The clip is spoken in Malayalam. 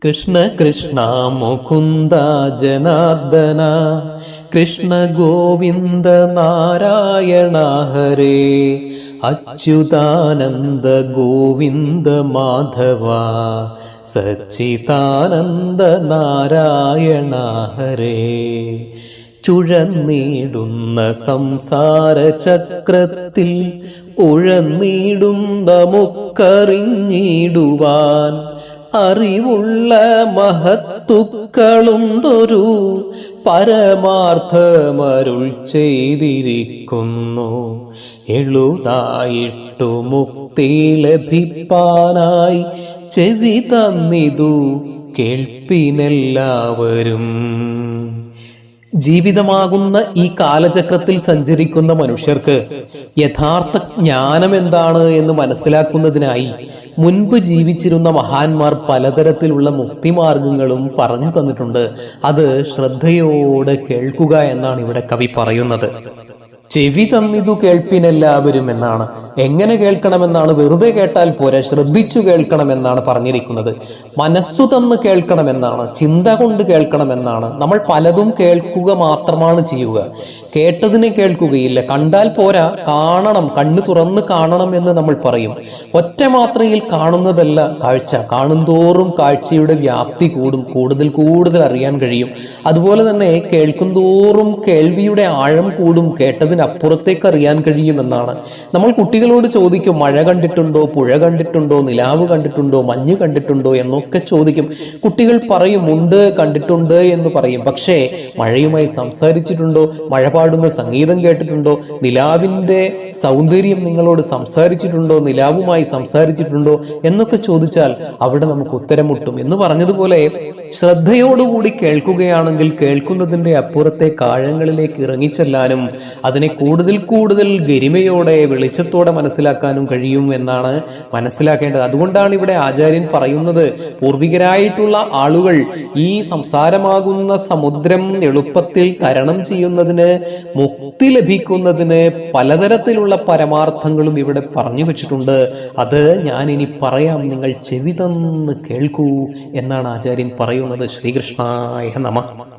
കൃഷ്ണ കൃഷ്ണ മുകുന്ദ ജനാർദ്ദന കൃഷ്ണ ഗോവിന്ദ നാരായണ ഹരേ അച്യുതാനന്ദ ഗോവിന്ദ മാധവ സച്ചിദാനന്ദ നാരായണ ഹരേ. ചുഴന്നീടുന്ന സംസാര ചക്രത്തിൽ ഉഴന്നീടും നമുക്കറിഞ്ഞിടുവാൻ അറിവുള്ള മഹത്തുക്കളുണ്ടൊരു പരമാർത്ഥമരുൾ ചെയ്തിരിക്കുന്നു. എളുതായിട്ടു മുക്തി ലഭിപ്പാനായി ചെവി തന്നിതു കേൾപ്പിനെല്ലാവരും. ജീവിതമാകുന്ന ഈ കാലചക്രത്തിൽ സഞ്ചരിക്കുന്ന മനുഷ്യർക്ക് യഥാർത്ഥ ജ്ഞാനം എന്താണ് എന്ന് മനസ്സിലാക്കുന്നതിനായി മുൻപ് ജീവിച്ചിരുന്ന മഹാന്മാർ പലതരത്തിലുള്ള മുക്തിമാർഗങ്ങളും പറഞ്ഞു തന്നിട്ടുണ്ട്. അത് ശ്രദ്ധയോടെ കേൾക്കുക എന്നാണ് ഇവിടെ കവി പറയുന്നത്. ചെവി തന്നിതു കേൾപ്പിനെല്ലാവരും എന്നാണ്. എങ്ങനെ കേൾക്കണമെന്നാണ്? വെറുതെ കേട്ടാൽ പോരെ, ശ്രദ്ധിച്ചു കേൾക്കണമെന്നാണ് പറഞ്ഞിരിക്കുന്നത്. മനസ്സു തന്ന് കേൾക്കണമെന്നാണ്, ചിന്ത കൊണ്ട് കേൾക്കണമെന്നാണ്. നമ്മൾ പലതും കേൾക്കുക മാത്രമാണ് ചെയ്യുക, കേട്ടതിനെ കേൾക്കുകയില്ല. കണ്ടാൽ പോരാ, കാണണം, കണ്ണു തുറന്ന് കാണണം എന്ന് നമ്മൾ പറയും. ഒറ്റ മാത്രയിൽ കാണുന്നതല്ല കാഴ്ച. കാണുന്തോറും കാഴ്ചയുടെ വ്യാപ്തി കൂടും, കൂടുതൽ അറിയാൻ കഴിയും. അതുപോലെ തന്നെ കേൾക്കുന്തോറും കേൾവിയുടെ ആഴം കൂടും, കേട്ടതിനപ്പുറത്തേക്ക് അറിയാൻ കഴിയുമെന്നാണ്. നമ്മൾ കുട്ടികളോട് ചോദിക്കും, മഴ കണ്ടിട്ടുണ്ടോ, പുഴ കണ്ടിട്ടുണ്ടോ, നിലാവ് കണ്ടിട്ടുണ്ടോ, മഞ്ഞ് കണ്ടിട്ടുണ്ടോ എന്നൊക്കെ ചോദിക്കും. കുട്ടികൾ പറയും ഉണ്ട്, കണ്ടിട്ടുണ്ട് എന്ന് പറയും. പക്ഷേ മഴയുമായി സംസാരിച്ചിട്ടുണ്ടോ? മഴ പാടുന്ന സംഗീതം കേട്ടിട്ടുണ്ടോ? നിലാവിന്റെ സൗന്ദര്യം നിങ്ങളോട് സംസാരിച്ചിട്ടുണ്ടോ? നിലാവുമായി സംസാരിച്ചിട്ടുണ്ടോ എന്നൊക്കെ ചോദിച്ചാൽ അവിടെ നമുക്ക് ഉത്തരം മുട്ടും. എന്ന് പറഞ്ഞതുപോലെ ശ്രദ്ധയോടുകൂടി കേൾക്കുകയാണെങ്കിൽ കേൾക്കുന്നതിന്റെ അപ്പുറത്തെ ആഴങ്ങളിലേക്ക് ഇറങ്ങിച്ചെല്ലാനും അതിനെ കൂടുതൽ ഗരിമയോടെ വെളിച്ചത്തോടെ മനസ്സിലാക്കാനും കഴിയും എന്നാണ് മനസ്സിലാക്കേണ്ടത്. അതുകൊണ്ടാണ് ഇവിടെ ആചാര്യൻ പറയുന്നത്, പൂർവികരായിട്ടുള്ള ആളുകൾ ഈ സംസാരമാകുന്ന സമുദ്രം എളുപ്പത്തിൽ തരണം ചെയ്യുന്നതിന്, മുക്തി ലഭിക്കുന്നതിന് പലതരത്തിലുള്ള പരമാർത്ഥങ്ങളും ഇവിടെ പറഞ്ഞു വെച്ചിട്ടുണ്ട്. അത് ഞാൻ ഇനി പറയാം, നിങ്ങൾ ചെവി തന്ന് കേൾക്കൂ എന്നാണ് ആചാര്യൻ പറയുന്നത്. ശ്രീകൃഷ്ണായ നമഃ.